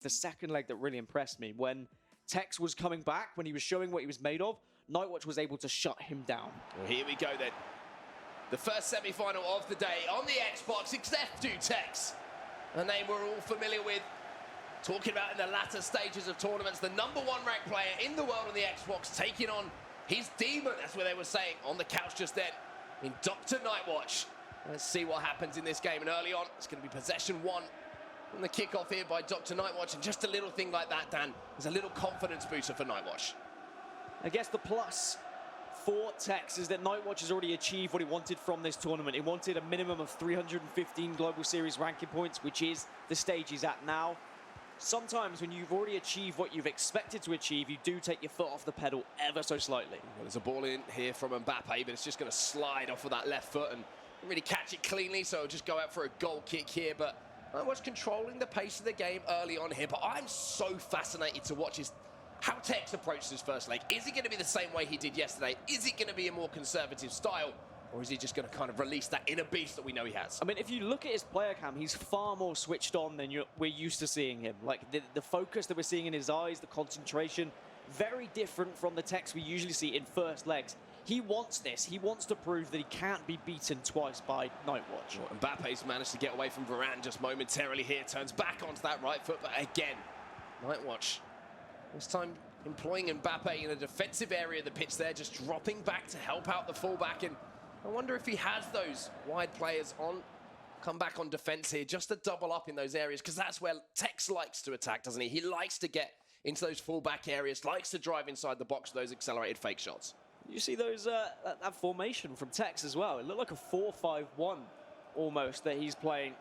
The second leg that really impressed me, when TEKKZ was coming back, when he was showing what he was made of, Nightwatch was able to shut him down. Well, here we go then. The first semi-final of the day on the Xbox. It's F2TEKKZ, a name we're all familiar with. Talking about in the latter stages of tournaments, the #1 ranked player in the world on the Xbox, taking on his demon, that's what they were saying on the couch just then, in Dr. Nightwatch. Let's see what happens in this game. And early on, it's going to be possession 1 from the kickoff here by Dr. Nightwatch. And just a little thing like that, Dan, is a little confidence booster for Nightwatch. I guess the plus for TEKKZ is that Nightwatch has already achieved what he wanted from this tournament. He wanted a minimum of 315 Global Series ranking points, which is the stage he's at now. Sometimes when you've already achieved what you've expected to achieve, you do take your foot off the pedal ever so slightly. Well, there's a ball in here from Mbappe, but it's just going to slide off of that left foot and really catch it cleanly, so just go out for a goal kick here. But I was controlling the pace of the game early on here, but I'm so fascinated to watch how TEKKZ approaches his first leg. Is he going to be the same way he did yesterday? Is it going to be a more conservative style? Or is he just going to kind of release that inner beast that we know he has? I mean, if you look at his player cam, he's far more switched on than we're used to seeing him. Like, the focus that we're seeing in his eyes, the concentration, very different from the TEKKZ we usually see in first legs. He wants this. He wants to prove that he can't be beaten twice by Nightwatch. Well, Mbappe's managed to get away from Varane just momentarily here. Turns back onto that right foot, but again, Nightwatch, this time employing Mbappe in a defensive area of the pitch there, just dropping back to help out the fullback. And I wonder if he has those wide players on, come back on defense here, just to double up in those areas, because that's where TEKKZ likes to attack, doesn't he? He likes to get into those fullback areas, likes to drive inside the box with those accelerated fake shots. You see those that formation from TEKKZ as well. It looked like a 4-5-1 almost that he's playing,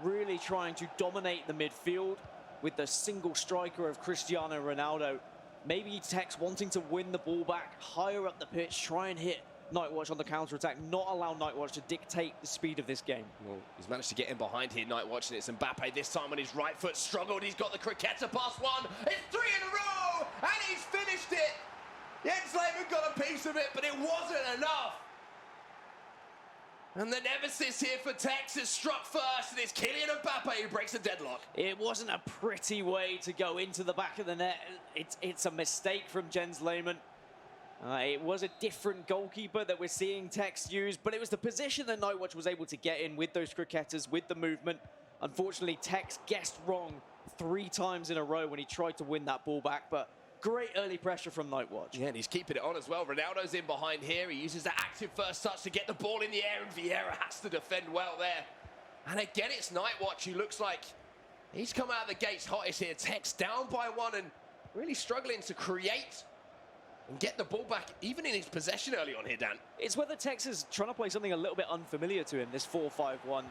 really trying to dominate the midfield with the single striker of Cristiano Ronaldo. Maybe TEKKZ wanting to win the ball back higher up the pitch, try and hit Nightwatch on the counter-attack, not allow Nightwatch to dictate the speed of this game. Well, he's managed to get in behind here, Nightwatch, and it's Mbappe this time on his right foot. Struggled, he's got the Cricketter pass 1. It's 3 in a row, and he's finished it. ELMon got a piece of it, but it wasn't enough. And the nemesis here for TEKKZ is struck first, and it's Kylian Mbappe who breaks the deadlock. It wasn't a pretty way to go into the back of the net. It's a mistake from ELMon. It was a different goalkeeper that we're seeing TEKKZ use, but it was the position that Nightwatch was able to get in with those Cricketers, with the movement. Unfortunately, TEKKZ guessed wrong 3 times in a row when he tried to win that ball back, but great early pressure from Nightwatch. Yeah, and he's keeping it on as well. Ronaldo's in behind here. He uses that active first touch to get the ball in the air, and Vieira has to defend well there. And again, it's Nightwatch who looks like he's come out of the gates hottest here. TEKKZ down by 1 and really struggling to create and get the ball back, even in his possession early on here, Dan. It's whether TEKKZ is trying to play something a little bit unfamiliar to him, this 4-5-1.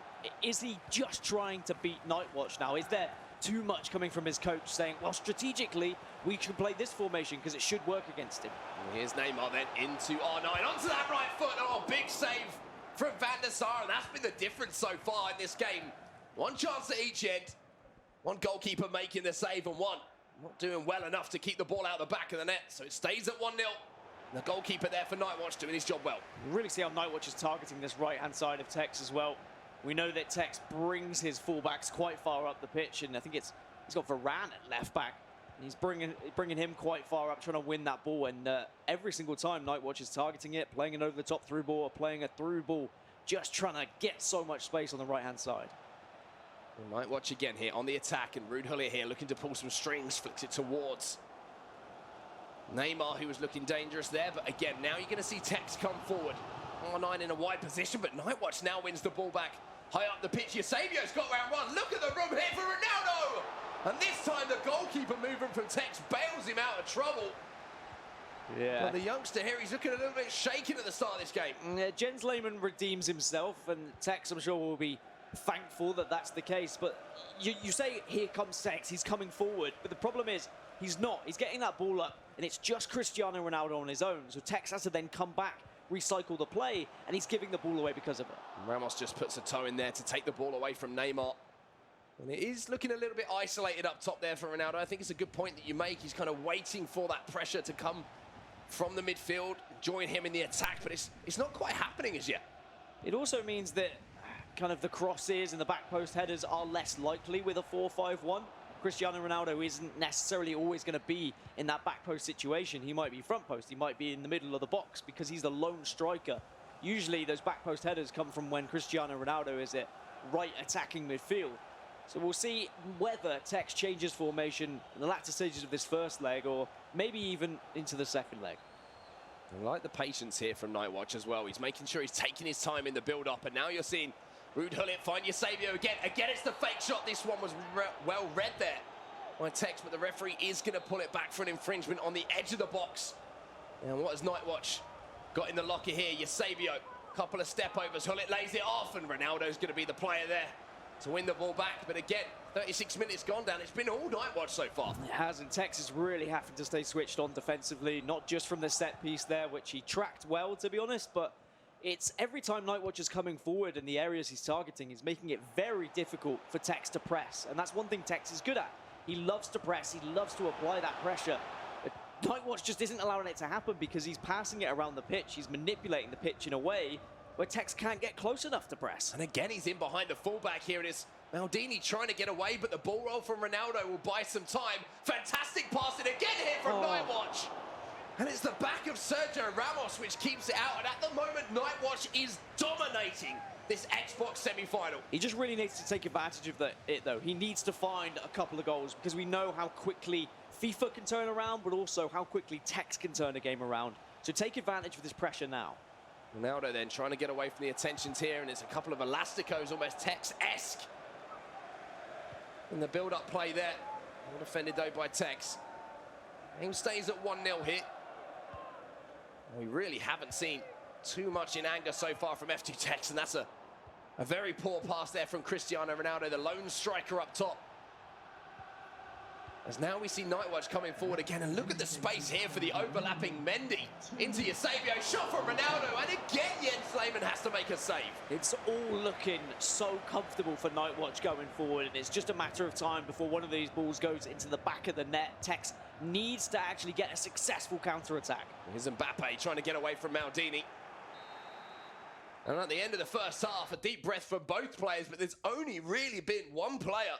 Is he just trying to beat Nightwatch now? Is there too much coming from his coach saying, well, strategically, we should play this formation because it should work against him? And here's Neymar then into R9, onto that right foot. Oh, big save from Van der Sar, and that's been the difference so far in this game. 1 chance at each end, 1 goalkeeper making the save, and 1 not doing well enough to keep the ball out the back of the net, so it stays at 1-0. The goalkeeper there for Nightwatch doing his job well. You really see how Nightwatch is targeting this right-hand side of TEKKZ as well. We know that TEKKZ brings his fullbacks quite far up the pitch, and I think he's got Varane at left back. And he's bringing him quite far up, trying to win that ball. And every single time Nightwatch is targeting it, playing an over-the-top through ball, or playing a through ball, just trying to get so much space on the right-hand side. Well, Nightwatch again here on the attack, and Ruud Gullit here looking to pull some strings, flicks it towards Neymar, who was looking dangerous there. But again, now you're going to see TEKKZ come forward. R9 in a wide position, but Nightwatch now wins the ball back high up the pitch. Eusebio's got round 1. Look at the room here for Ronaldo! And this time the goalkeeper movement from TEKKZ bails him out of trouble. Yeah. Well, the youngster here, he's looking a little bit shaken at the start of this game. ELMon redeems himself, and TEKKZ, I'm sure, will be thankful that that's the case. But you say, here comes TEKKZ, he's coming forward. But the problem is, he's not. He's getting that ball up, and it's just Cristiano Ronaldo on his own. So TEKKZ has to then come back, recycle the play, and he's giving the ball away because of it. Ramos just puts a toe in there to take the ball away from Neymar. And it is looking a little bit isolated up top there for Ronaldo. I think it's a good point that you make. He's kind of waiting for that pressure to come from the midfield, join him in the attack, but it's not quite happening as yet. It also means that kind of the crosses and the back post headers are less likely with a 4-5-1. Cristiano Ronaldo isn't necessarily always going to be in that back post situation. He might be front post, he might be in the middle of the box because he's the lone striker. Usually those back post headers come from when Cristiano Ronaldo is at right attacking midfield. So we'll see whether TEKKZ changes formation in the latter stages of this first leg or maybe even into the second leg. I like the patience here from Nightwatch as well. He's making sure he's taking his time in the build-up, and now you're seeing Ruud Gullit find Eusebio again. Again, it's the fake shot. This one was well read there by TEKKZ, but the referee is going to pull it back for an infringement on the edge of the box. And what has Nightwatch got in the locker here? Eusebio, couple of step overs. Gullit lays it off, and Ronaldo's going to be the player there to win the ball back. But again, 36 minutes gone down. It's been all Nightwatch so far. It has, and TEKKZ is really having to stay switched on defensively, not just from the set piece there, which he tracked well, to be honest, but it's every time Nightwatch is coming forward in the areas he's targeting, he's making it very difficult for TEKKZ to press. And that's one thing TEKKZ is good at. He loves to press, he loves to apply that pressure. But Nightwatch just isn't allowing it to happen because he's passing it around the pitch. He's manipulating the pitch in a way where TEKKZ can't get close enough to press. And again, he's in behind the fullback here. It is Maldini trying to get away, but the ball roll from Ronaldo will buy some time. Fantastic passing again here from Nightwatch. And it's the back of Sergio Ramos which keeps it out. And at the moment, Nightwatch is dominating this Xbox semi-final. He just really needs to take advantage of it, though. He needs to find a couple of goals because we know how quickly FIFA can turn around, but also how quickly TEKKZ can turn a game around. So take advantage of this pressure now. Ronaldo then trying to get away from the attentions here, and it's a couple of elasticos, almost TEKKZ-esque. In the build-up play there. Well defended though by TEKKZ. Game stays at 1-0 here. We really haven't seen too much in anger so far from F2TEKKZ, and that's a very poor pass there from Cristiano Ronaldo, the lone striker up top. As now we see Nightwatch coming forward again, and look at the space here for the overlapping Mendy into Eusebio, shot from Ronaldo, and again ELMon has to make a save. It's all looking so comfortable for Nightwatch going forward, and it's just a matter of time before one of these balls goes into the back of the net. TEKKZ needs to actually get a successful counter-attack. Here's Mbappe trying to get away from Maldini. And at the end of the first half, a deep breath for both players, but there's only really been one player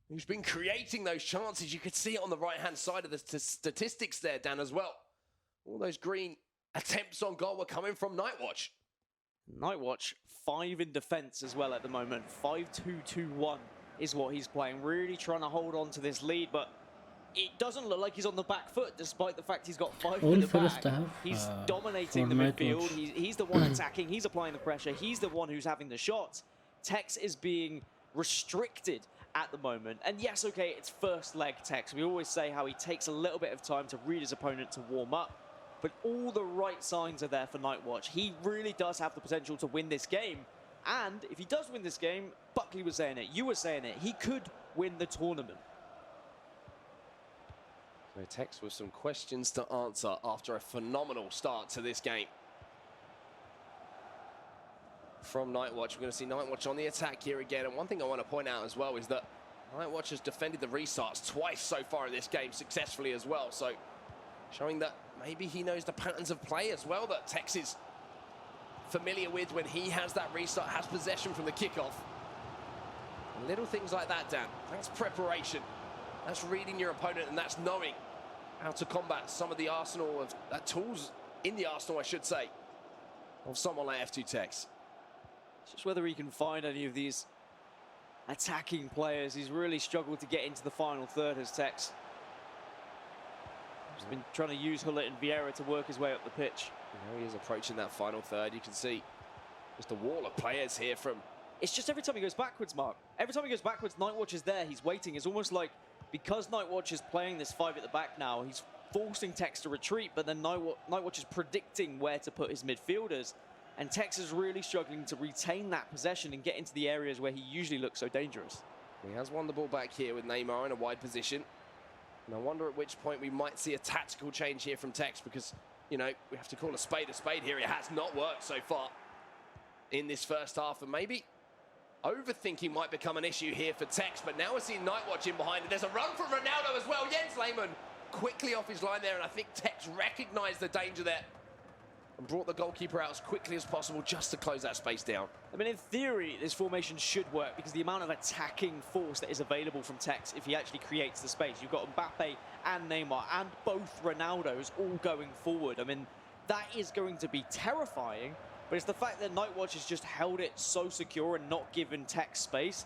who's been creating those chances. You could see it on the right-hand side of the statistics there, Dan, as well. All those green attempts on goal were coming from Nightwatch. Nightwatch, 5 in defense as well at the moment. 5-2-2-1 is what he's playing. Really trying to hold on to this lead, but it doesn't look like he's on the back foot, despite the fact he's got 5 in the back. He's dominating the midfield. He's the one attacking. He's applying the pressure. He's the one who's having the shots. TEKKZ is being restricted at the moment. And yes, okay, it's first leg TEKKZ. We always say how he takes a little bit of time to read his opponent to warm up, but all the right signs are there for Nightwatch. He really does have the potential to win this game. And if he does win this game, Buckley was saying it, you were saying it, he could win the tournament. So TEKKZ with some questions to answer after a phenomenal start to this game. From Nightwatch, we're going to see Nightwatch on the attack here again. And one thing I want to point out as well is that Nightwatch has defended the restarts twice so far in this game successfully as well. So showing that maybe he knows the patterns of play as well that TEKKZ is familiar with when he has that restart, has possession from the kickoff. And little things like that, Dan, that's preparation. That's reading your opponent, and that's knowing how to combat some of the arsenal of tools in the arsenal, I should say, of someone like F2TEKKZ. It's just whether he can find any of these attacking players. He's really struggled to get into the final third as TEKKZ. He's been trying to use Gullit and Vieira to work his way up the pitch. Now he is approaching that final third. You can see just a wall of players here from... It's just every time he goes backwards, Mark. Every time he goes backwards, Nightwatch is there. He's waiting. It's almost like because Nightwatch is playing this 5 at the back now, he's forcing TEKKZ to retreat, but then Nightwatch is predicting where to put his midfielders. And TEKKZ is really struggling to retain that possession and get into the areas where he usually looks so dangerous. He has won the ball back here with Neymar in a wide position. And I wonder at which point we might see a tactical change here from TEKKZ, because, you know, we have to call a spade here. It has not worked so far in this first half. And maybe overthinking might become an issue here for TEKKZ. But now we're seeing Nightwatch in behind it. There's a run from Ronaldo as well. ELMon quickly off his line there. And I think TEKKZ recognised the danger there. and brought the goalkeeper out as quickly as possible just to close that space down. I mean, in theory, this formation should work because the amount of attacking force that is available from Tex if he actually creates the space. You've got Mbappe and Neymar and both Ronaldos all going forward. I mean, that is going to be terrifying, but it's the fact that Nightwatch has just held it so secure and not given Tex space.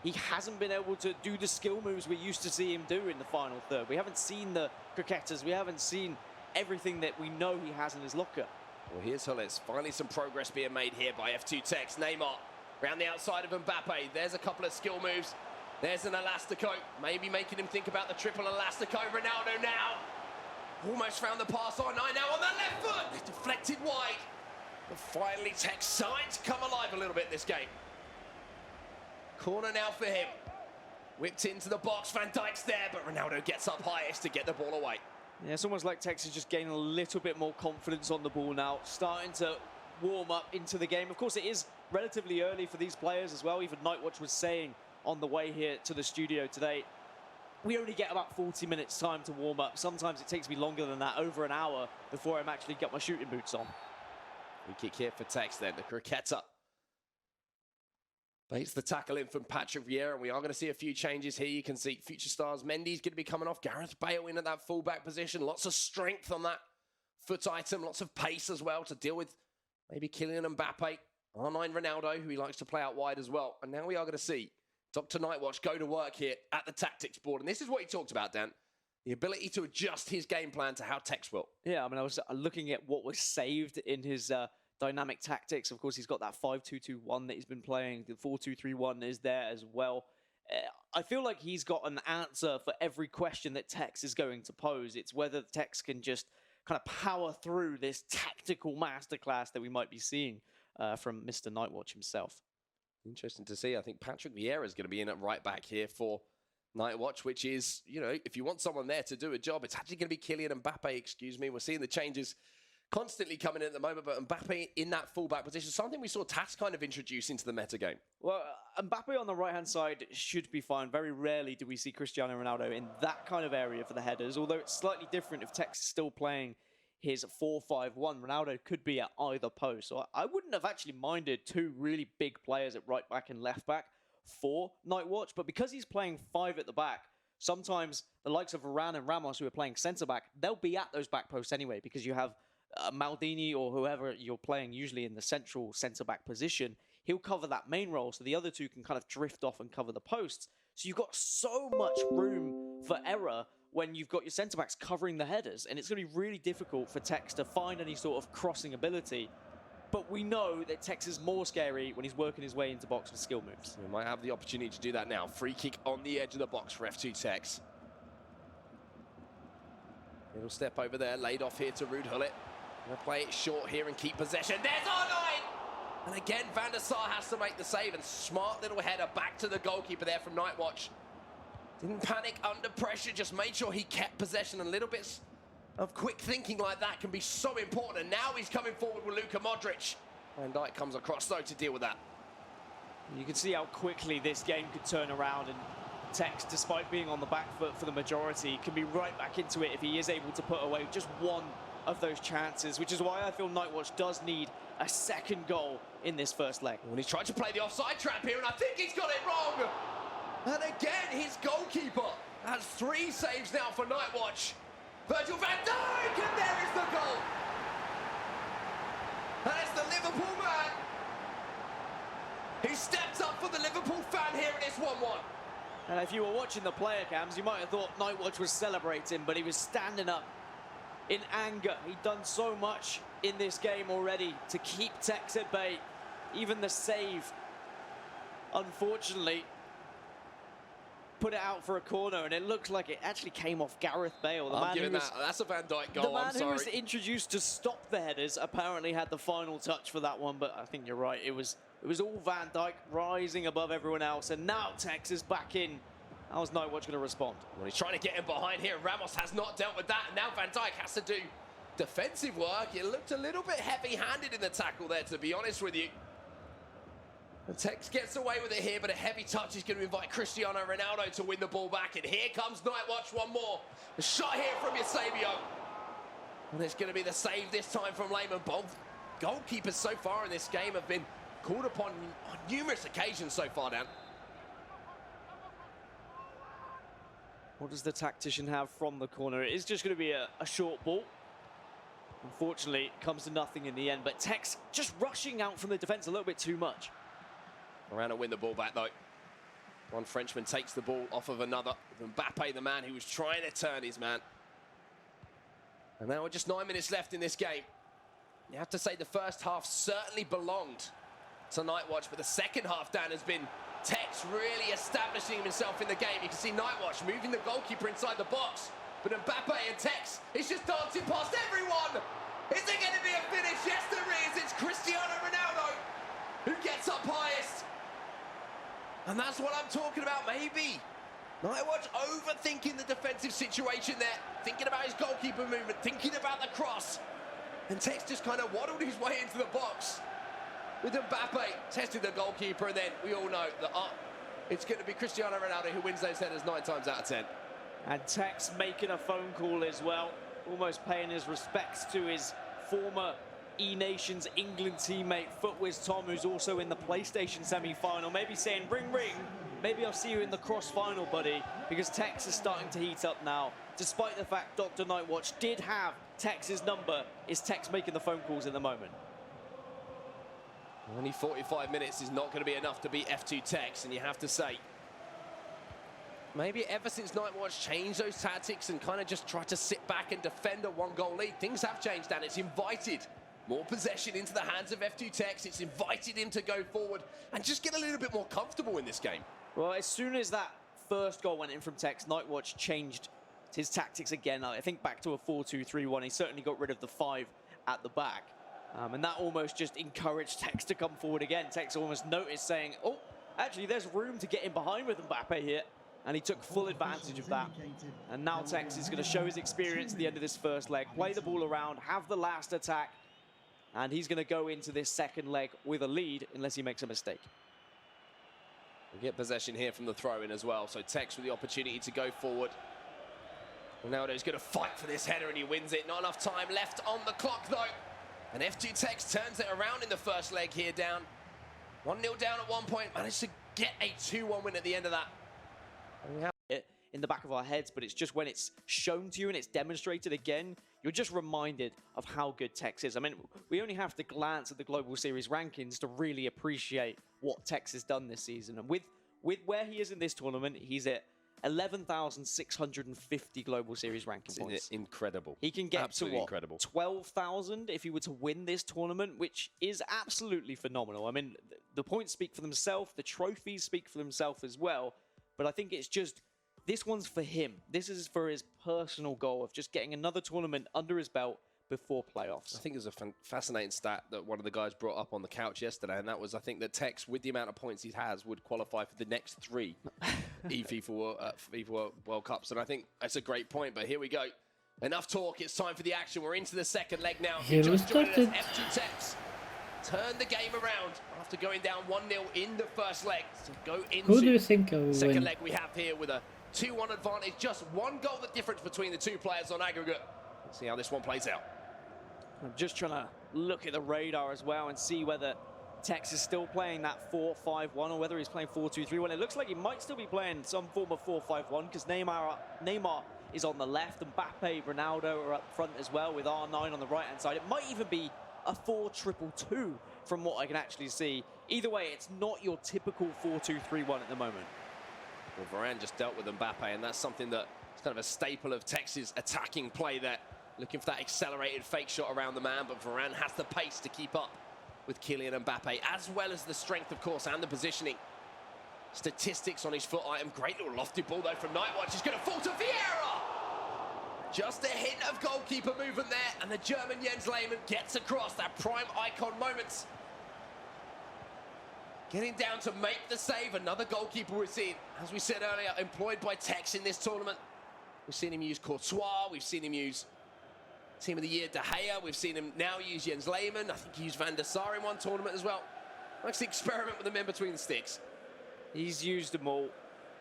He hasn't been able to do the skill moves we used to see him do in the final third. We haven't seen the kickoffs. We haven't seen everything that we know he has in his locker. Well, here's Hullis. Finally some progress being made here by F2TEKKZ. Neymar around the outside of Mbappe. There's a couple of skill moves. There's an elastico. Maybe making him think about the triple elastico. Ronaldo now. Almost found the pass on. Now on the left foot. Deflected wide. But finally, Tex starting to come alive a little bit this game. Corner now for him. Whipped into the box. Van Dijk's there, but Ronaldo gets up highest to get the ball away. Yeah, it's almost like Tex is just gaining a little bit more confidence on the ball now, starting to warm up into the game. Of course, it is relatively early for these players as well. Even Nightwatch was saying on the way here to the studio today, we only get about 40 minutes time to warm up. Sometimes it takes me longer than that, over an hour, before I'm actually got my shooting boots on. Free kick here for Tex then, the cricketer. Baits the tackle in from Patrick Vieira, and we are going to see a few changes here. You can see future stars. Mendy's going to be coming off. Gareth Bale in at that fullback position. Lots of strength on that foot item. Lots of pace as well to deal with maybe Kylian Mbappe. R9 Ronaldo, who he likes to play out wide as well. And now we are going to see Dr. Nightwatch go to work here at the tactics board. And this is what he talked about, Dan. The ability to adjust his game plan to how Tex will. Yeah, I mean, I was looking at what was saved in his dynamic tactics. Of course, he's got that 5-2-2-1 that he's been playing. The 4-2-3-1 is there as well. I feel like he's got an answer for every question that Tex is going to pose. It's whether Tex can just kind of power through this tactical masterclass that we might be seeing from Mr. Nightwatch himself. Interesting to see. I think Patrick Vieira is going to be in at right back here for Nightwatch, which is, you know, if you want someone there to do a job, it's actually going to be Kylian Mbappe, excuse me. We're seeing the changes constantly coming in at the moment, but Mbappe in that fullback position, something we saw Tas kind of introduce into the meta game. Well, Mbappe on the right-hand side should be fine. Very rarely do we see Cristiano Ronaldo in that kind of area for the headers, although it's slightly different if Tex is still playing his 4-5-1. Ronaldo could be at either post. So I wouldn't have actually minded two really big players at right back and left back for Nightwatch, but because he's playing 5 at the back, sometimes the likes of Varane and Ramos, who are playing centre-back, they'll be at those back posts anyway, because you have Maldini or whoever you're playing usually in the central centre-back position. He'll cover that main role, so the other two can kind of drift off and cover the posts. So you've got so much room for error when you've got your centre-backs covering the headers, and it's going to be really difficult for Tex to find any sort of crossing ability. But we know that Tex is more scary when he's working his way into box with skill moves. We might have the opportunity to do that now. Free kick on the edge of the box for F2TEKKZ. Little step over there, laid off here to Ruud Gullit. Gonna play it short here and keep possession. There's R9! And again, Van der Sar has to make the save, and smart little header back to the goalkeeper there from Nightwatch. Didn't panic under pressure, just made sure he kept possession. And little bits of quick thinking like that can be so important. And now he's coming forward with Luka Modric. Van Dijk comes across though to deal with that. You can see how quickly this game could turn around, and Tex, despite being on the back foot for the majority, can be right back into it if he is able to put away just one of those chances, which is why I feel Nightwatch does need a second goal in this first leg. Well, he's tried to play the offside trap here, and I think he's got it wrong. And again, his goalkeeper has 3 saves now for Nightwatch. Virgil van Dijk, and there is the goal. And it's the Liverpool man. He steps up for the Liverpool fan here, and it's 1-1. And if you were watching the player cams, you might have thought Nightwatch was celebrating, but he was standing up in anger. He'd done so much in this game already to keep Tex at bay. Even the save, unfortunately, put it out for a corner, and it looks like it actually came off Gareth Bale. I'm giving that. That's a Van Dijk goal. The man who was introduced to stop the headers apparently had the final touch for that one, but I think you're right. It was all Van Dijk rising above everyone else, and now Tex is back in. How's Nightwatch going to respond? Well, he's trying to get him behind here. Ramos has not dealt with that, and now Van Dijk has to do defensive work. It looked a little bit heavy-handed in the tackle there, to be honest with you. And Tex gets away with it here, but a heavy touch is going to invite Cristiano Ronaldo to win the ball back. And here comes Nightwatch, one more. A shot here from Eusebio. And it's going to be the save this time from ELMon. Both goalkeepers so far in this game have been called upon on numerous occasions so far, Dan. What does the tactician have from the corner? It is just going to be a short ball. Unfortunately, it comes to nothing in the end, but TEKKZ just rushing out from the defense a little bit too much. Around to win the ball back, though. One Frenchman takes the ball off of another. Mbappe, the man who was trying to turn his man. And now with just 9 minutes left in this game, you have to say the first half certainly belonged to Nightwatch, but the second half, Dan, has been TEKKZ really establishing himself in the game. You can see Nightwatch moving the goalkeeper inside the box, but Mbappe and TEKKZ is just dancing past everyone. Is it going to be a finish? Yes, there is. It's Cristiano Ronaldo who gets up highest. And that's what I'm talking about, maybe. Nightwatch overthinking the defensive situation there, thinking about his goalkeeper movement, thinking about the cross. And TEKKZ just kind of waddled his way into the box. With Mbappe testing the goalkeeper, and then we all know that it's going to be Cristiano Ronaldo who wins those headers 9 times out of 10. And TEKKZ making a phone call as well, almost paying his respects to his former E-Nations England teammate Footwiz Tom, who's also in the PlayStation semi-final, maybe saying, ring, ring, maybe I'll see you in the cross-final, buddy, because TEKKZ is starting to heat up now. Despite the fact Dr. Nightwatch did have TEKKZ's number, is TEKKZ making the phone calls at the moment. Only 45 minutes is not going to be enough to beat F2TEKKZ, and you have to say, maybe ever since Nightwatch changed those tactics and kind of just tried to sit back and defend a 1-goal lead, things have changed, and it's invited more possession into the hands of F2TEKKZ. It's invited him to go forward and just get a little bit more comfortable in this game. Well, as soon as that first goal went in from TEKKZ, Nightwatch changed his tactics again. I think back to a 4-2-3-1. He certainly got rid of the 5 at the back. And that almost just encouraged TEKKZ to come forward again. TEKKZ almost noticed, saying, oh, actually, there's room to get in behind with Mbappe here. And he took full advantage of that. And now TEKKZ is going to show his experience at the end of this first leg, play the ball around, have the last attack, and he's going to go into this second leg with a lead unless he makes a mistake. We get possession here from the throw-in as well, so TEKKZ with the opportunity to go forward. Ronaldo's going to fight for this header, and he wins it. Not enough time left on the clock, though. And F2TEKKZ turns it around in the first leg here, down 1-0 down at one point, managed to get a 2-1 win at the end of that. It in the back of our heads, but it's just when it's shown to you and it's demonstrated again, you're just reminded of how good TEKKZ is. I mean, we only have to glance at the Global Series rankings to really appreciate what TEKKZ has done this season. And with where he is in this tournament, he's at 11,650 Global Series ranking points. Incredible. He can get absolutely to what, incredible. 12,000 if he were to win this tournament, which is absolutely phenomenal. I mean, the points speak for themselves, the trophies speak for themselves as well, but I think it's just, this one's for him. This is for his personal goal of just getting another tournament under his belt before playoffs. I think there's a fascinating stat that one of the guys brought up on the couch yesterday, and that was, I think, that TEKKZ, with the amount of points he has, would qualify for the next 3 FIFA World Cups. And I think that's a great point, but here we go. Enough talk, it's time for the action. We're into the second leg now. Here we started. F2TEKKZ turn the game around after going down 1-0 in the first leg. So go into Who do you think will the second win? leg we have here with a 2-1 advantage. Just 1 goal the difference between the 2 players on aggregate. Let's see how this one plays out. I'm just trying to look at the radar as well and see whether TEKKZ is still playing that 4-5-1 or whether he's playing 4-2-3-1. It looks like he might still be playing some form of 4-5-1 because Neymar is on the left and Mbappe, Ronaldo are up front as well with R9 on the right-hand side. It might even be a 4-2-2-2 from what I can actually see. Either way, it's not your typical 4-2-3-1 at the moment. Well, Varane just dealt with Mbappe, and that's something that is kind of a staple of TEKKZ's attacking play there. Looking for that accelerated fake shot around the man, but Varane has the pace to keep up with Kylian Mbappe, as well as the strength, of course, and the positioning. Statistics on his foot item. Great little lofted ball, though, from Nightwatch. He's going to fall to Vieira! Just a hint of goalkeeper movement there, and the German Jens ELMon gets across that prime icon moments. Getting down to make the save. Another goalkeeper we've seen, as we said earlier, employed by TEKKZ in this tournament. We've seen him use Courtois. We've seen him use Team of the Year De Gea. We've seen him now use Jens ELMon. I think he used Van der Sar in one tournament as well. Likes to experiment with the men between the sticks. He's used them all.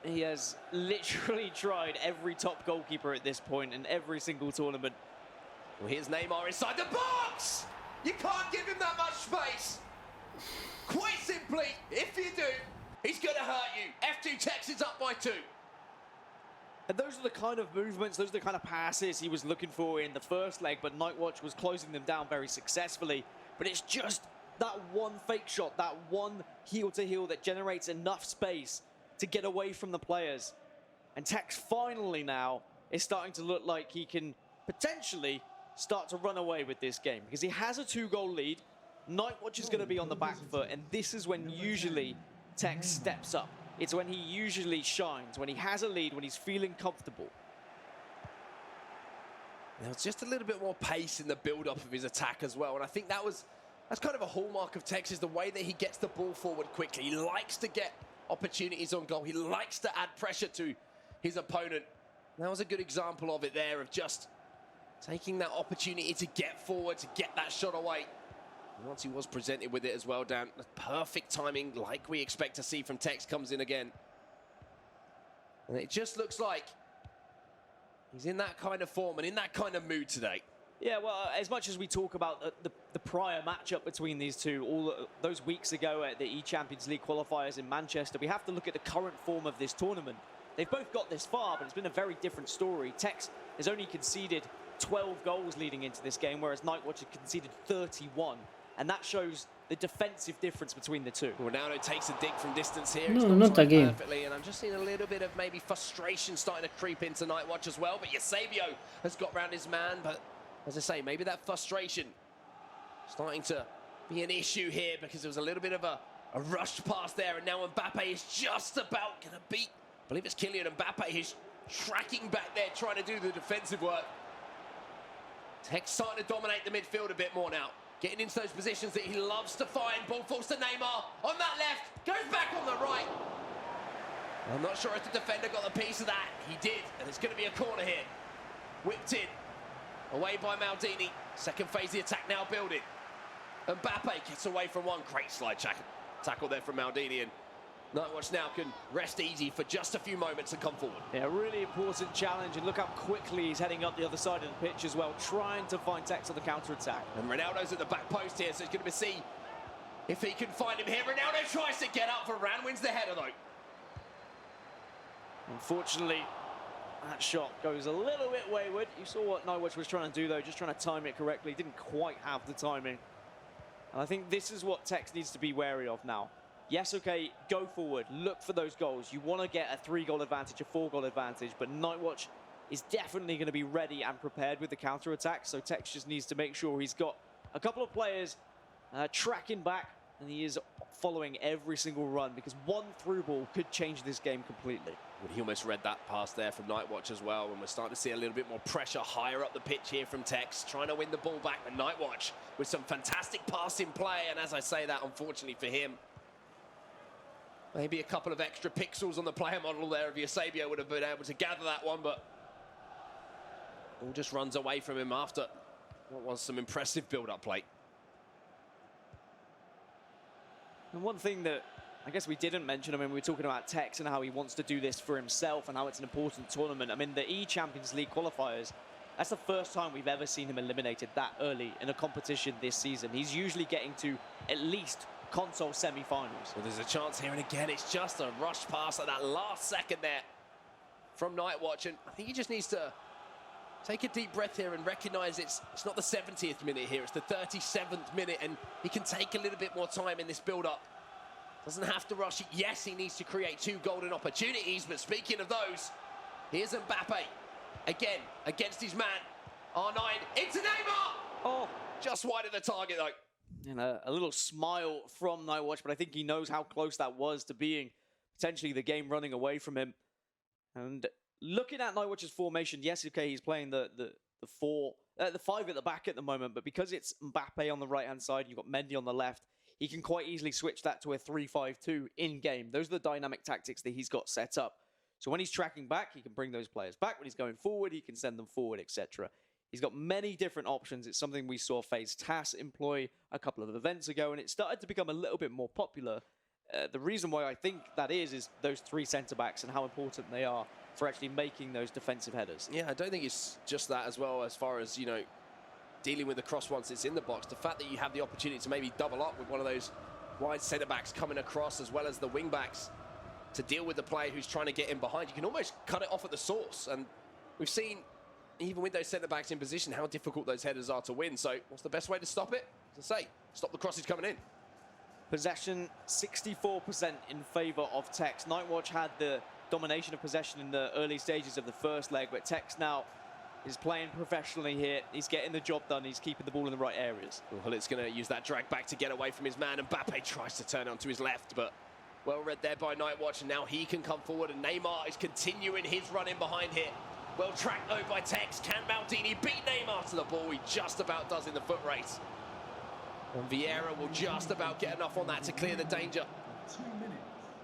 He has literally tried every top goalkeeper at this point in every single tournament. Well, here's Neymar inside the box! You can't give him that much space! Quite simply, if you do, he's going to hurt you. F2TEKKZ is up by 2. And those are the kind of movements, those are the kind of passes he was looking for in the first leg, but Nightwatch was closing them down very successfully. But it's just that one fake shot, that one heel-to-heel that generates enough space to get away from the players. And TEKKZ finally now is starting to look like he can potentially start to run away with this game, because he has a 2-goal lead. Nightwatch is going to be on the back foot, and this is when usually TEKKZ steps up. It's when he usually shines, when he has a lead, when he's feeling comfortable. There's just a little bit more pace in the build-up of his attack as well, and I think that's kind of a hallmark of TEKKZ, is the way that he gets the ball forward quickly. He likes to get opportunities on goal. He likes to add pressure to his opponent. That was a good example of it there, of just taking that opportunity to get forward, to get that shot away. And once he was presented with it as well, Dan, the perfect timing, like we expect to see from TEKKZ, comes in again. And it just looks like he's in that kind of form and in that kind of mood today. Yeah, well, as much as we talk about the prior matchup between these two, all those weeks ago at the E-Champions League qualifiers in Manchester, we have to look at the current form of this tournament. They've both got this far, but it's been a very different story. TEKKZ has only conceded 12 goals leading into this game, whereas Nightwatch has conceded 31. And that shows the defensive difference between the two. Ronaldo takes a dig from distance here. No, not again. Perfectly, and I'm just seeing a little bit of maybe frustration starting to creep into Nightwatch as well. But Eusebio has got round his man. But as I say, maybe that frustration starting to be an issue here, because there was a little bit of a rushed pass there. And now Mbappe is just about going to beat, I believe it's Kylian Mbappe. He's tracking back there, trying to do the defensive work. TEKKZ starting to dominate the midfield a bit more now. Getting into those positions that he loves to find. Ball falls to Neymar on that left, goes back on the right. I'm not sure if the defender got a piece of that. He did, and it's going to be a corner here. Whipped in, away by Maldini. Second phase of the attack now building. Mbappe gets away from one. Great slide tackle there from Maldini, and Nightwatch now can rest easy for just a few moments and come forward. Yeah, really important challenge, and look how quickly he's heading up the other side of the pitch as well, trying to find TEKKZ on the counter-attack. And Ronaldo's at the back post here, so he's going to see if he can find him here. Ronaldo tries to get up for Ran, wins the header though. Unfortunately, that shot goes a little bit wayward. You saw what Nightwatch was trying to do though, just trying to time it correctly. Didn't quite have the timing. And I think this is what TEKKZ needs to be wary of now. Yes, okay, go forward, look for those goals. You want to get a 3-goal advantage, a 4-goal advantage, but Nightwatch is definitely going to be ready and prepared with the counter-attack, so TEKKZ just needs to make sure he's got a couple of players tracking back, and he is following every single run, because one through ball could change this game completely. Well, he almost read that pass there from Nightwatch as well, and we're starting to see a little bit more pressure higher up the pitch here from TEKKZ, trying to win the ball back, and Nightwatch with some fantastic passing play, and as I say that, unfortunately for him, maybe a couple of extra pixels on the player model there of Eusebio would have been able to gather that one, but all just runs away from him after what was some impressive build-up play. And one thing that I guess we didn't mention, I mean, we were talking about TEKKZ and how he wants to do this for himself and how it's an important tournament. I mean, the E-Champions League qualifiers, that's the first time we've ever seen him eliminated that early in a competition this season. He's usually getting to at least console semi-finals. Well, there's a chance here, and again, it's just a rush pass at that last second there from Nightwatch, and I think he just needs to take a deep breath here and recognise it's not the 70th minute here, it's the 37th minute, and he can take a little bit more time in this build-up. Doesn't have to rush it. Yes, he needs to create 2 golden opportunities, but speaking of those, here's Mbappe again against his man. R9 into Neymar! Oh, just wide of the target though. And a little smile from Nightwatch, but I think he knows how close that was to being potentially the game running away from him. And looking at Nightwatch's formation, yes, okay, he's playing the 5 at the back at the moment, but because it's Mbappe on the right-hand side, you've got Mendy on the left, he can quite easily switch that to a 3-5-2 in-game. Those are the dynamic tactics that he's got set up. So when he's tracking back, he can bring those players back. When he's going forward, he can send them forward, etc. He's got many different options. It's something we saw FaZe TAS employ a couple of events ago, and it started to become a little bit more popular. The reason why I think that is those 3 centre-backs and how important they are for actually making those defensive headers. Yeah, I don't think it's just that as well, as far as, you know, dealing with the cross once it's in the box. The fact that you have the opportunity to maybe double up with one of those wide centre-backs coming across, as well as the wing-backs, to deal with the player who's trying to get in behind, you can almost cut it off at the source. And we've seen, even with those centre-backs in position, how difficult those headers are to win. So what's the best way to stop it? As I say, stop the crosses coming in. Possession 64% in favour of Tex. Nightwatch had the domination of possession in the early stages of the first leg, but Tex now is playing professionally here. He's getting the job done. He's keeping the ball in the right areas. Well, it's going to use that drag back to get away from his man, and Mbappe tries to turn onto his left, but well read there by Nightwatch, and now he can come forward, and Neymar is continuing his run in behind here. Well tracked though by Tex. Can Maldini beat Neymar to the ball? He just about does in the foot race. And Vieira will just about get enough on that to clear the danger. 2 minutes.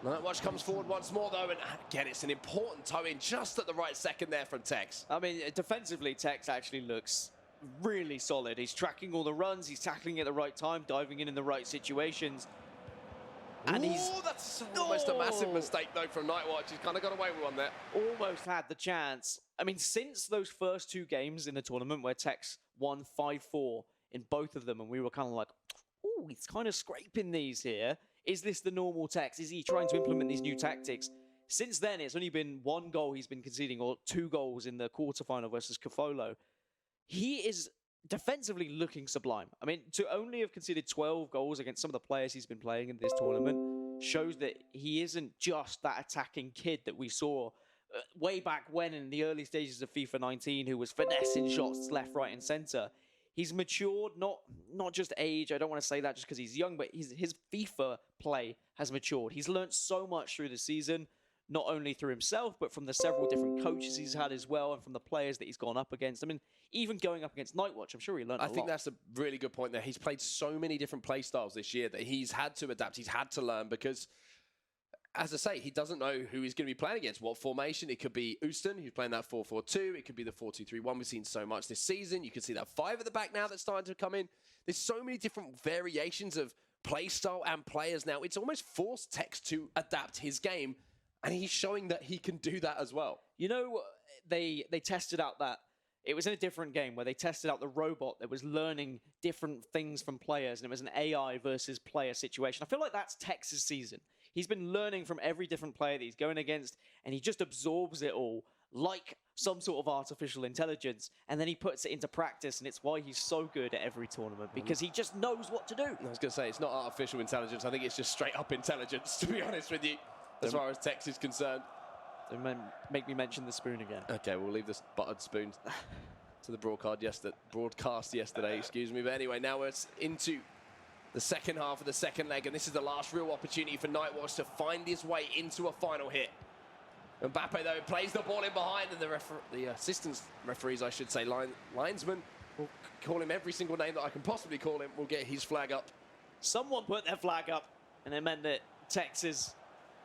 Nightwatch comes forward once more though, and again, it's an important toe in just at the right second there from Tex. I mean, defensively, Tex actually looks really solid. He's tracking all the runs, he's tackling at the right time, diving in the right situations. And that's almost a massive mistake though from Nightwatch. He's kind of got away with one there. Almost had the chance. I mean, since those first 2 games in the tournament where Tex won 5-4 in both of them, and we were kind of like, oh, he's kind of scraping these here. Is this the normal Tex? Is he trying to implement these new tactics? Since then, it's only been 1 goal he's been conceding, or 2 goals in the quarterfinal versus Cafolo. He is defensively looking sublime. I mean, to only have conceded 12 goals against some of the players he's been playing in this tournament shows that he isn't just that attacking kid that we saw way back when in the early stages of FIFA 19, who was finessing shots left, right, and centre. He's matured, not just age. I don't want to say that just because he's young, but his FIFA play has matured. He's learned so much through the season, not only through himself, but from the several different coaches he's had as well, and from the players that he's gone up against. I mean, even going up against Nightwatch, I'm sure he learned a lot. I think that's a really good point there. He's played so many different play styles this year that he's had to adapt. He's had to learn because, as I say, he doesn't know who he's going to be playing against, what formation. It could be Houston, who's playing that 4-4-2. It could be the 4-2-3-1. We've seen so much this season. You can see that 5 at the back now that's starting to come in. There's so many different variations of play style and players now. It's almost forced Tex to adapt his game, and he's showing that he can do that as well. You know, they tested out that. It was in a different game where they tested out the robot that was learning different things from players, and it was an AI versus player situation. I feel like that's Tex's season. He's been learning from every different player that he's going against, and he just absorbs it all like some sort of artificial intelligence, and then he puts it into practice, and it's why he's so good at every tournament, because he just knows what to do. I was going to say, it's not artificial intelligence. I think it's just straight up intelligence, to be honest with you, as far as Tex is concerned. Don't make me mention the spoon again. Okay, we'll leave this buttered spoon to the broadcast yesterday, excuse me. But anyway, now it's into the second half of the second leg, and this is the last real opportunity for Nightwatch to find his way into a final hit. Mbappe, though, plays the ball in behind, and the assistant referees, I should say, linesman, will call him every single name that I can possibly call him, will get his flag up. Someone put their flag up, and it meant that Tex is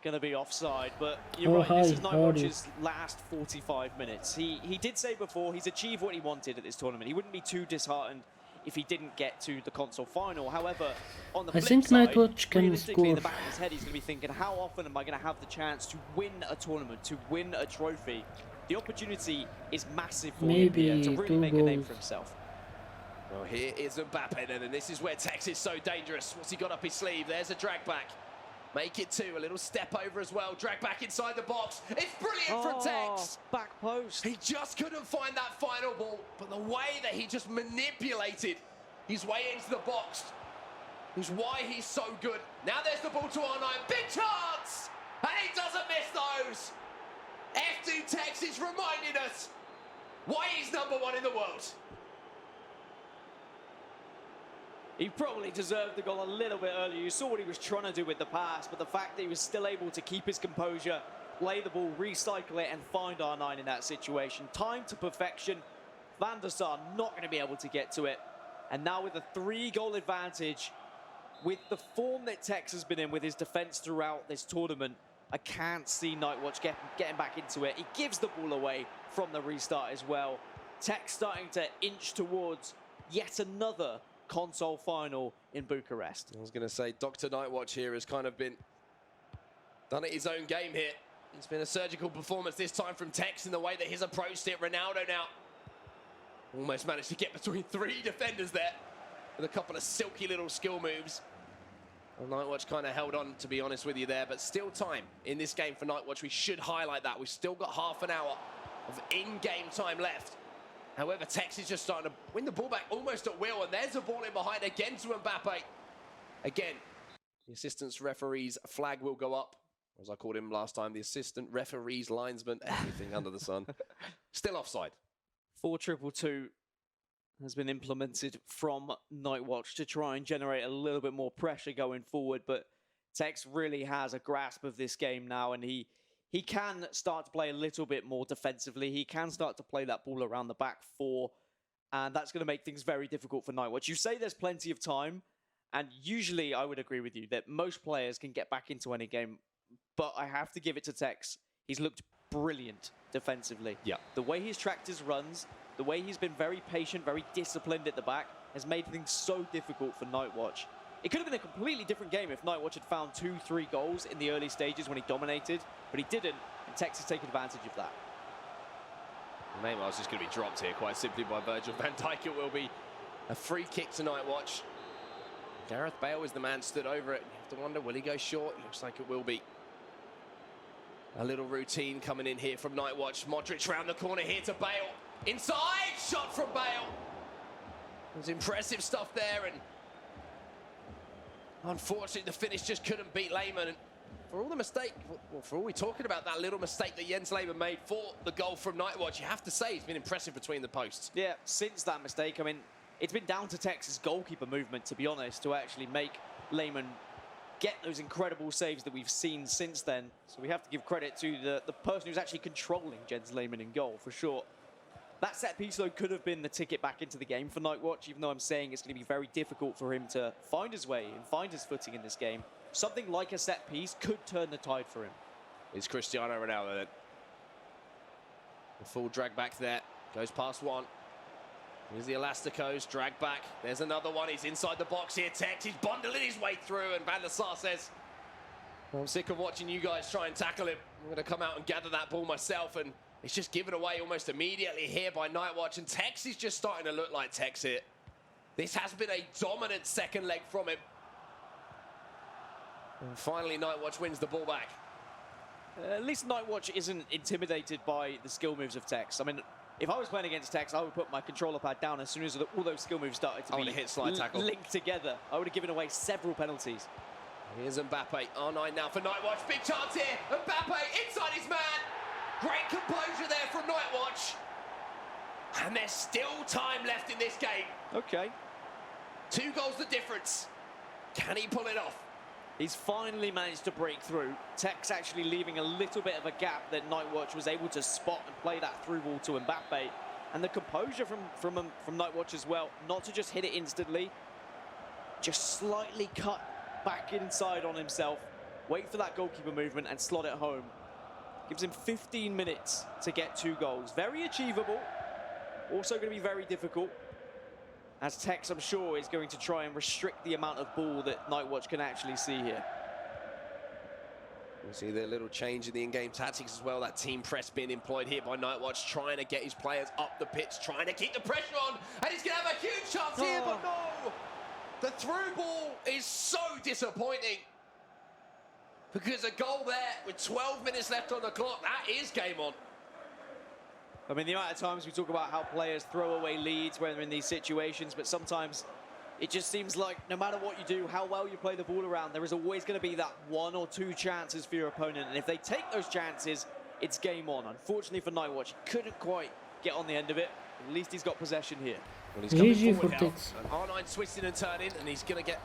going to be offside, but you're right, this is Nightwatch's last 45 minutes. He did say before, he's achieved what he wanted at this tournament. He wouldn't be too disheartened if he didn't get to the console final. However, on the flip side, realistically, in the back of his head, he's going to be thinking, how often am I going to have the chance to win a tournament, to win a trophy? The opportunity is massive for him here to really make a name for himself. Well, here is Mbappe then, and this is where Tex is so dangerous. What's he got up his sleeve? There's a drag back. Make it 2, a little step over as well. Drag back inside the box. It's brilliant from Tex. Back post. He just couldn't find that final ball, but the way that he just manipulated his way into the box is why he's so good. Now there's the ball to R9. Big chance! And he doesn't miss those. F2TEKKZ is reminding us why he's #1 in the world. He probably deserved the goal a little bit earlier. You saw what he was trying to do with the pass, but the fact that he was still able to keep his composure, play the ball, recycle it, and find R9 in that situation. Time to perfection. Van der Sar not going to be able to get to it. And now with a 3-goal advantage, with the form that Tex has been in with his defense throughout this tournament, I can't see Nightwatch getting back into it. He gives the ball away from the restart as well. Tex starting to inch towards yet another console final in Bucharest. I was going to say, Dr. Nightwatch here has kind of done it his own game here. It's been a surgical performance this time from Tex in the way that he's approached it. Ronaldo now Almost managed to get between 3 defenders there with a couple of silky little skill moves. Well, Nightwatch kind of held on, to be honest with you there, but still time in this game for Nightwatch. We should highlight that. We've still got half an hour of in-game time left. However, Tex is just starting to win the ball back almost at will, and there's a ball in behind again to Mbappe. Again, the assistant referee's flag will go up. As I called him last time, the assistant referee's linesman, everything under the sun. Still offside. 4-2-2 has been implemented from Nightwatch to try and generate a little bit more pressure going forward, but Tex really has a grasp of this game now, and he can start to play a little bit more defensively. He can start to play that ball around the back four, and that's going to make things very difficult for Nightwatch. You say there's plenty of time, and usually I would agree with you that most players can get back into any game, but I have to give it to Tex. He's looked brilliant defensively. Yeah. The way he's tracked his runs, the way he's been very patient, very disciplined at the back, has made things so difficult for Nightwatch. It could have been a completely different game if Nightwatch had found 2-3 goals in the early stages when he dominated, but he didn't, and Tex has taken advantage of that. Neymar's just going to be dropped here quite simply by Virgil van Dijk. It will be a free kick to Nightwatch. Gareth Bale is the man stood over it. You have to wonder, will he go short? Looks like it will be. A little routine coming in here from Nightwatch. Modric round the corner here to Bale. Inside, shot from Bale. There's impressive stuff there, and unfortunately the finish just couldn't beat ELMon. And for all the mistake, well, for all we're talking about that little mistake that Jens ELMon made for the goal from Nightwatch, you have to say he's been impressive between the posts. Yeah, since that mistake, I mean, it's been down to Tex's goalkeeper movement, to be honest, to actually make ELMon get those incredible saves that we've seen since then. So we have to give credit to the person who's actually controlling Jens ELMon in goal, for sure. That set piece, though, could have been the ticket back into the game for Nightwatch, even though I'm saying it's going to be very difficult for him to find his way and find his footing in this game. Something like a set piece could turn the tide for him. It's Cristiano Ronaldo then. The full drag back there. Goes past one. Here's the Elasticos, drag back. There's another one. He's inside the box here. Tex, he's bundling his way through, and Van der Sar says, I'm sick of watching you guys try and tackle him. I'm going to come out and gather that ball myself, and it's just given away almost immediately here by Nightwatch, and Tex is just starting to look like Tex here. This has been a dominant second leg from him. And finally, Nightwatch wins the ball back. At least Nightwatch isn't intimidated by the skill moves of Tex. I mean, if I was playing against Tex, I would put my controller pad down as soon as all those skill moves started to be hit slide tackle. Linked together. I would have given away several penalties. Here's Mbappe, R9 now for Nightwatch. Big chance here. Mbappe inside his man. Great composure there from Nightwatch. And there's still time left in this game. Okay. 2 goals the difference. Can he pull it off? He's finally managed to break through. Tex actually leaving a little bit of a gap that Nightwatch was able to spot and play that through ball to Mbappe. And the composure from Nightwatch as well, not to just hit it instantly, just slightly cut back inside on himself, wait for that goalkeeper movement and slot it home. Gives him 15 minutes to get 2 goals. Very achievable, also going to be very difficult, as Tex, I'm sure, is going to try and restrict the amount of ball that Nightwatch can actually see here. You see the little change in the in-game tactics as well. That team press being employed here by Nightwatch, trying to get his players up the pitch, trying to keep the pressure on, and he's going to have a huge chance here, but no! The through ball is so disappointing, because a goal there with 12 minutes left on the clock, that is game on. I mean, the amount of times we talk about how players throw away leads when they're in these situations, but sometimes it just seems like no matter what you do, how well you play the ball around, there is always going to be that 1 or 2 chances for your opponent. And if they take those chances, it's game on. Unfortunately for Nightwatch, he couldn't quite get on the end of it. At least he's got possession here. Well, he's coming forward now. R9 twisting and turning, and he's going to get...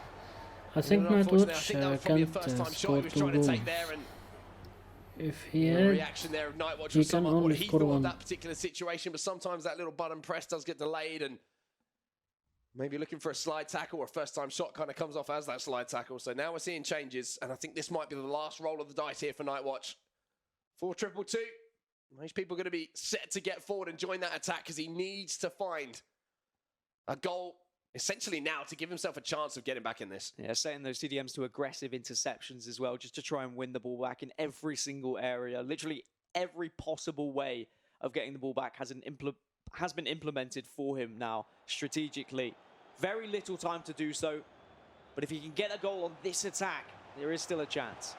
I think Nightwatch can't score 2 goals. If he had, reaction there of Nightwatch he was can what only he score thought of 1. that particular situation, but sometimes that little button press does get delayed, and maybe looking for a slide tackle or a first-time shot kind of comes off as that slide tackle. So now we're seeing changes, and I think this might be the last roll of the dice here for Nightwatch. 4-2-2. Most people are going to be set to get forward and join that attack, because he needs to find a goal essentially now to give himself a chance of getting back in this. Yeah, setting those CDMs to aggressive interceptions as well, just to try and win the ball back in every single area. Literally every possible way of getting the ball back has has been implemented for him now strategically. Very little time to do so, but if he can get a goal on this attack, there is still a chance.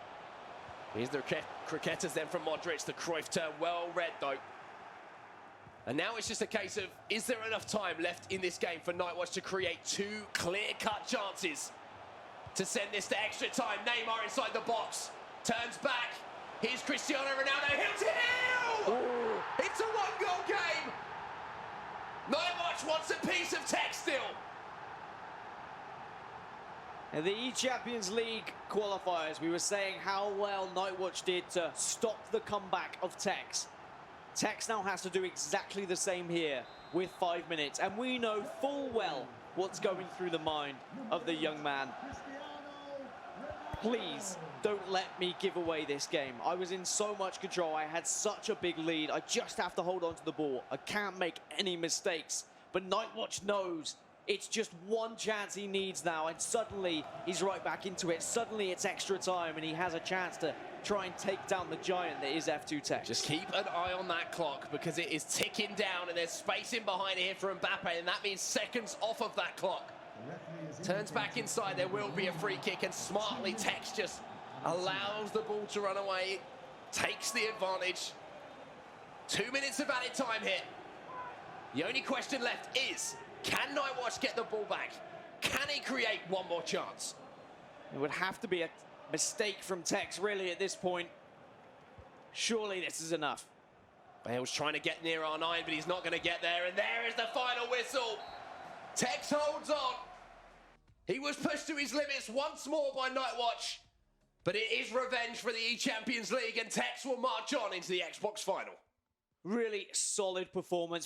Here's the cricketers then from Modric, the Cruyff turn, well read though. And now it's just a case of, is there enough time left in this game for Nightwatch to create two clear-cut chances to send this to extra time? Neymar inside the box, turns back. Here's Cristiano Ronaldo, hill to hill! Ooh. It's a one-goal game! Nightwatch wants a piece of tech still. In the E-Champions League qualifiers, we were saying how well Nightwatch did to stop the comeback of TEKKZ. TEKKZ now has to do exactly the same here with 5 minutes, and we know full well what's going through the mind of the young man. Please don't let me give away this game. I was in so much control. I had such a big lead. I just have to hold on to the ball. I can't make any mistakes. But Nightwatch knows it's just one chance he needs now, and suddenly he's right back into it. Suddenly it's extra time, and he has a chance to try and take down the giant that is F2TEKKZ. Just keep an eye on that clock, because it is ticking down, and there's space in behind here for Mbappe, and that means seconds off of that clock. Turns back inside, there will be a free kick, and smartly TEKKZ just allows the ball to run away, takes the advantage. 2 minutes of added time here. The only question left is, can Nightwatch get the ball back? Can he create one more chance? It would have to be a mistake from TEKKZ really at this point. Surely this is enough. Bale's trying to get near R9, but he's not going to get there, and there is the final whistle. TEKKZ holds on. He was pushed to his limits once more by Nightwatch, but it is revenge for the E-Champions League, and TEKKZ will march on into the Xbox final. Really solid performance.